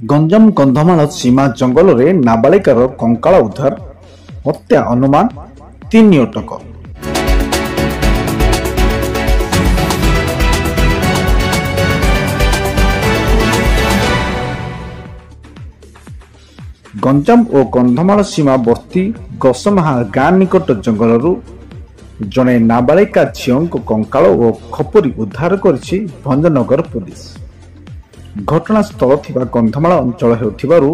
ଗଞ୍ଜାମ କନ୍ଧମାଳ ସୀମା ଜଙ୍ଗଲରେ ନାବାଳିକାର କଙ୍କାଳ ଉଦ୍ଧାର, ହତ୍ୟା ଅନୁମାନ 3 ଅଟକ। ଗଞ୍ଜାମ ଓ କନ୍ଧମାଳ ସୀମା ବସ୍ତି ଗସମାହା ଗାଁ ନିକଟ ଜଙ୍ଗଲରୁ ଜଣେ ନାବାଳିକା ଝିଅଙ୍କ କଙ୍କାଳ ଓ ଖପୁରି ଉଦ୍ଧାର କରିଛି ଭଞ୍ଜନଗର ପୁଲିସ। ଘଟଣାସ୍ଥଳ ଥିବା କନ୍ଧମାଳ ଅଞ୍ଚଳ ହେଉଥିବାରୁ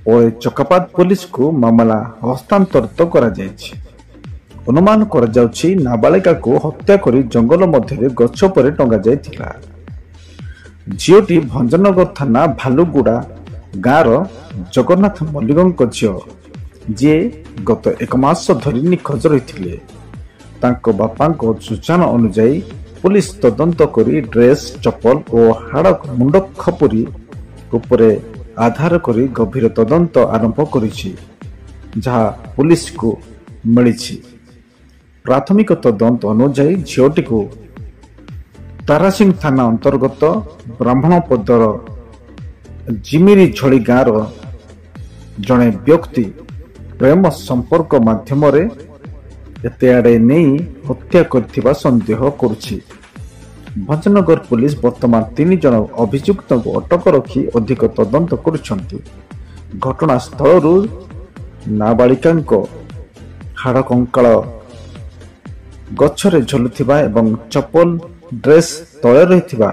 ପରେ ଚକାପାଦ ପୁଲିସକୁ ମାମଲା ହସ୍ତାନ୍ତରିତ କରାଯାଇଛି। ଅନୁମାନ କରାଯାଉଛି ନାବାଳିକାକୁ ହତ୍ୟା କରି ଜଙ୍ଗଲ ମଧ୍ୟରେ ଗଛ ଉପରେ ଟଙ୍ଗାଯାଇଥିଲା। ଝିଅଟି ଭଞ୍ଜନଗର ଥାନା ଭାଲୁଗୁଡ଼ା ଗାଁର ଜଗନ୍ନାଥ ମଲ୍ଲିକଙ୍କ ଝିଅ, ଯିଏ ଗତ 1 ମାସ ଧରି ନିଖୋଜ ରହିଥିଲେ। ତାଙ୍କ ବାପାଙ୍କ ସୂଚନା ଅନୁଯାୟୀ ପୁଲିସ ତଦନ୍ତ କରି ଡ୍ରେସ୍, ଚପଲ ଓ ହାଡ଼ ମୁଣ୍ଡ ଖପୁରି ଉପରେ ଆଧାର କରି ଗଭୀର ତଦନ୍ତ ଆରମ୍ଭ କରିଛି, ଯାହା ପୁଲିସକୁ ମିଳିଛି। ପ୍ରାଥମିକ ତଦନ୍ତ ଅନୁଯାୟୀ ଝିଅଟିକୁ ତାରାସିଂ ଥାନା ଅନ୍ତର୍ଗତ ବ୍ରାହ୍ମଣପଦର ଜିମିରି ଝଳି ଗାଁର ଜଣେ ବ୍ୟକ୍ତି ପ୍ରେମ ସମ୍ପର୍କ ମାଧ୍ୟମରେ ଏତେ ଆଡ଼େ ନେଇ ହତ୍ୟା କରିଥିବା ସନ୍ଦେହ କରୁଛି। ଭଞ୍ଜନଗର ପୁଲିସ ବର୍ତ୍ତମାନ 3 ଜଣ ଅଭିଯୁକ୍ତଙ୍କୁ ଅଟକ ରଖି ଅଧିକ ତଦନ୍ତ କରୁଛନ୍ତି। ଘଟଣାସ୍ଥଳରୁ ନାବାଳିକାଙ୍କ ହାଡ଼ କଙ୍କାଳ ଗଛରେ ଝୁଲୁଥିବା ଏବଂ ଚପଲ, ଡ୍ରେସ୍ ତଳେ ରହିଥିବା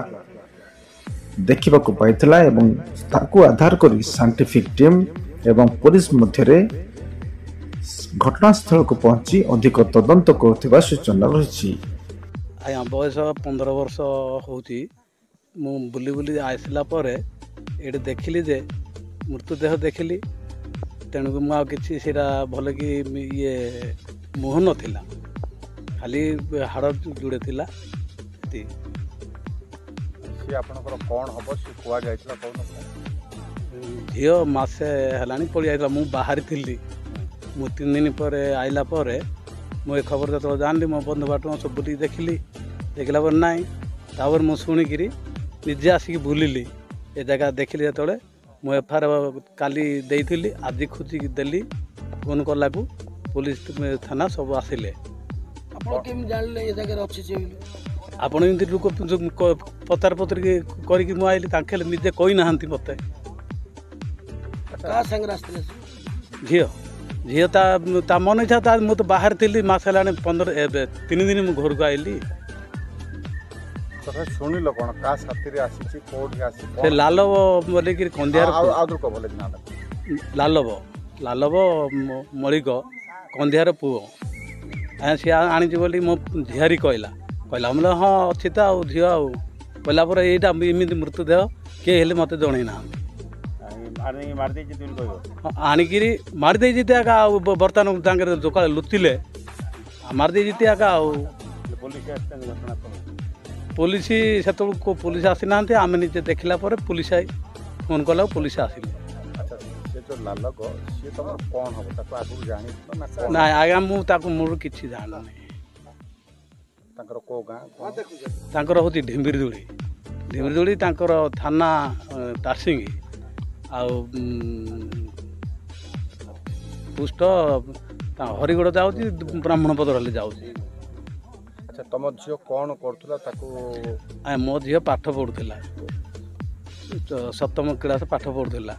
ଦେଖିବାକୁ ପାଇଥିଲା ଏବଂ ତାକୁ ଆଧାର କରି ସାଇଣ୍ଟିଫିକ ଟିମ୍ ଏବଂ ପୁଲିସ ମଧ୍ୟରେ ଘଟଣାସ୍ଥଳକୁ ପହଞ୍ଚି ଅଧିକ ତଦନ୍ତ କରୁଥିବା ସୂଚନା ରହିଛି। ଆଜ୍ଞା, ବୟସ 15 ବର୍ଷ ହେଉଛି। ମୁଁ ବୁଲି ବୁଲି ଆସିଲା ପରେ ଏଠି ଦେଖିଲି ଯେ ମୃତଦେହ ଦେଖିଲି, ତେଣୁକୁ ମୁଁ ଆଉ କିଛି ସେଇଟା ଭଲ କି ମୁହଁ ନଥିଲା, ଖାଲି ହାଡ଼ ଯୋଡ଼େ ଥିଲା। ଆପଣଙ୍କର କ'ଣ ହବ ସେ କୁହାଯାଇଥିଲା? ଝିଅ ମାସେ ହେଲାଣି ପଳେଇ ଯାଇଥିଲା। ମୁଁ ବାହାରିଥିଲି। ମୁଁ 3 ଦିନ ପରେ ଆଇଲା ପରେ ମୁଁ ଏ ଖବର ଯେତେବେଳେ ଜାଣିଲି, ମୋ ବନ୍ଧୁ ବାଟୁଆ ସବୁ ବୁଲିକି ଦେଖିଲା ପରେ ନାହିଁ। ତାପରେ ମୁଁ ଶୁଣିକିରି ନିଜେ ଆସିକି ବୁଲିଲି ଏ ଜାଗା ଦେଖିଲି। ଯେତେବେଳେ ମୁଁ FIR କାଲି ଦେଇଥିଲି, ଆଜି ଖୋଜିକି ଦେଲି। ଫୋନ୍ କଲାକୁ ପୁଲିସ ଥାନା ସବୁ ଆସିଲେ। ଆପଣ କେମିତି ଜାଣିଲେ ଏ ଜାଗାରେ ଅଛି ସେ? ଆପଣ ଏମିତି ଲୋକ ପଚାର ପଚାରିକି କରିକି ମୁଁ ଆଇଲି, ତାଙ୍କେ ନିଜେ କହିନାହାନ୍ତି ମୋତେ। କାହା ସାଙ୍ଗରେ ଆସିଥିଲେ? ଝିଅ ତା ମନ ଇଚ୍ଛା। ମୁଁ ତ ବାହାରେ ଥିଲି, ମାସ ହେଲାଣି 3 ଦିନ ମୁଁ ଘରକୁ ଆଇଲି। ଶୁଣିଲ କ'ଣ? କାହା ସାଥିରେ ଆସିଛି, କୋଉଠି ଆସିଛି? ସେ ଲାଲବ ବୋଲିକିରି କନ୍ଧିଆର ଲାଲବ ମଳିକ କନ୍ଧିଆର ପୁଅ। ସିଏ ଆଣିଛି ବୋଲି ମୋ ଝିଆରୀ କହିଲା ବୋଲେ ହଁ ଅଛି ତ ଆଉ ଝିଅ ଆଉ କହିଲା ପରେ ଏଇଟା ଏମିତି ମୃତଦେହ କିଏ ହେଲେ ମୋତେ ଜଣେଇ ନାହାନ୍ତି। ଆଣିକିରି ମାରିଦେଇଛି ଏକା। ଆଉ ବର୍ତ୍ତମାନ ତାଙ୍କର ସକାଳେ ଲୁଚିଲେ ମାରିଦେଇଛି ଏକା। ଆଉ ପୋଲିସ ସେତେବେଳକୁ ପୋଲିସ ଆସିନାହାନ୍ତି। ଆମେ ନିଜେ ଦେଖିଲା ପରେ ପୋଲିସ ଫୋନ୍ କଲା, ପୋଲିସ ଆସିଲେ। ନାଇଁ ଆଜ୍ଞା, ମୁଁ ତାକୁ ମୋର କିଛି ଜାଣିନି। ତାଙ୍କର ହେଉଛି ଢିମ୍ବିରିଦୋଳି। ତାଙ୍କର ଥାନା ତାରସିଙ୍ଗି, ଆଉ ପୁଷ୍ଟ ହରିଗଡ଼ ଯାଉଛି, ବ୍ରାହ୍ମଣପଦ ହେଲେ ଯାଉଛି। ଆଚ୍ଛା, ତମ ଝିଅ କ'ଣ କରୁଥିଲା? ତାକୁ ମୋ ଝିଅ ପାଠ ପଢ଼ୁଥିଲା, 7ମ କ୍ଲାସ ପାଠ ପଢ଼ୁଥିଲା।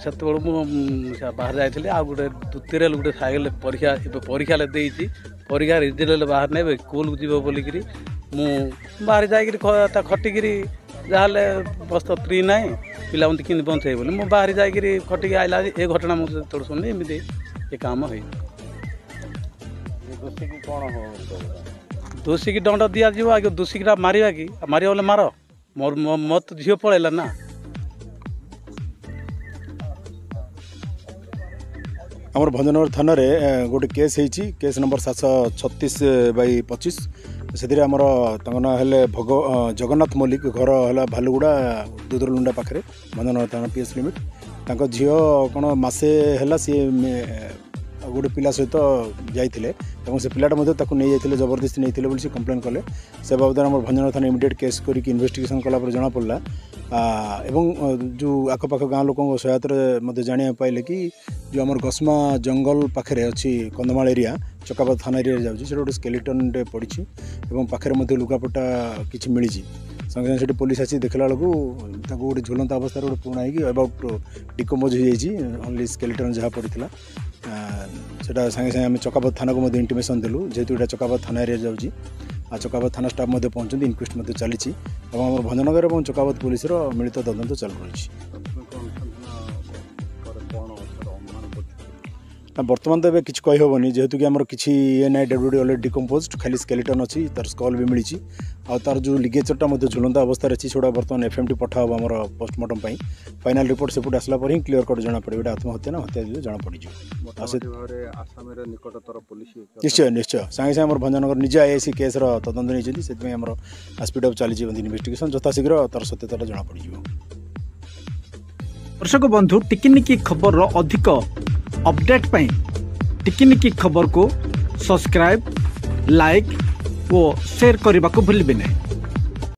ସେତେବେଳେ ମୁଁ ବାହାରେ ଯାଇଥିଲି। ଆଉ ଦ୍ୱିତୀୟରେ ଗୋଟେ ସାଇକେଲ ପରୀକ୍ଷା ଦେଇଛି। ପରୀକ୍ଷା ରେଜଲ୍ଟ ବାହାରେ ନେବେ, ସ୍କୁଲକୁ ଯିବ ବୋଲିକିରି ମୁଁ ବାହାରେ ଯାଇକିରି ଖଟିକିରି ଯାହାହେଲେ ବସ୍ତ ଫ୍ରି ନାହିଁ, ପିଲାମାନେ କେମିତି ବଞ୍ଚେଇବେ ବୋଲି ମୁଁ ବାହାରେ ଯାଇକିରି ଖଟିକି ଆଇଲା। ଏ ଘଟଣା ମୁଁ ଯେତେବେଳେ ଶୁଣିଲି, ଏମିତି ଏ କାମ ହେଇଛି। ଦୋଷୀକି ଦଣ୍ଡ ଦିଆଯିବ। ଆଜ୍ଞା, ଦୋଷୀକିଟା ମାରିବା କି? ମାରିବା ବୋଲେ ମାର। ମୋର ତ ଝିଅ ପଳେଇଲା ନା। ଆମର ଭଞ୍ଜନଗର ଥାନାରେ ଗୋଟେ କେସ୍ ହେଇଛି, କେସ୍ ନମ୍ବର 736/25। ସେଥିରେ ଆମର ତାଙ୍କ ନାଁ ହେଲେ ଜଗନ୍ନାଥ ମଲ୍ଲିକ, ଘର ହେଲା ଭାଲୁଗୁଡ଼ା ଦୁଦରଲୁଣ୍ଡା ପାଖରେ, ଭଞ୍ଜନଗର ଥାନା PS ଲିମିଟ୍। ତାଙ୍କ ଝିଅ କ'ଣ ମାସେ ହେଲା ସିଏ गोटे पिला सहित जाइए से पिलाटा नहीं जाइए जबरदस्ती नहीं बोली कंप्लेन कले से बाबद आम भंजनगर थाना इमिडिएट केस करके इन्वेस्टिगेशन कलापर जना पड़ा एवं जो आखपाख गाँ लोक सहायता जाना पाइले कि जो आम गस्मा जंगल पाखे अच्छी कंधमाल एरिया चकापाद थाना एरिया जाऊँगी गोटे स्केलेटन पड़ी पाखे लुगापटा किसी मिली संगे संगे पुलिस आसी देखला बेलू गोटे झुलंत अवस्था गोटे पुणा हो अबाउट डिकम्पोज हो जाइए स्केलेटन जहाँ पड़ा सेटा संगे संगे आम चकापाद थाना को इंटिमेशन देलु जेहेतु यहाँ चकापाद थाना एरिया जाऊँगी आ चकापाद थाना स्टाफ पहुँचती इनक्वेस्ट चली भंजनगर और चकापाद पुलिस मिलित तदंत चल रही बर्तमान तो ये किसी कहीहबनी जेहेतु कि आमर किसी ये ना डेड ऑलरेडी डिकम्पोज खाली स्केलेटन अच्छी तार स्कल भी मिली तार जो लिगेचरटा झुलंत अवस्था अच्छी से बर्तमान एफएमटी पठाब आम पोस्टमार्टम फाइनाल रिपोर्ट सेपट आसला पर ही क्लीयर कट जना पड़े आत्महत्या ना हत्या जना पड़ निश्चय निश्चय सागे सागे भंजनगर निजे आईआईसी केस तदंत नहीं स्पीड चली इन्वेस्टिगेशन यथाशीघ्र तार सत्यता जना पड़ दर्शक बंधु टिकिनिकी खबर अधिक अपडेट पाई टिकिनिकी खबर को सब्सक्राइब लाइक और शेयर करने को भूलिए नहीं।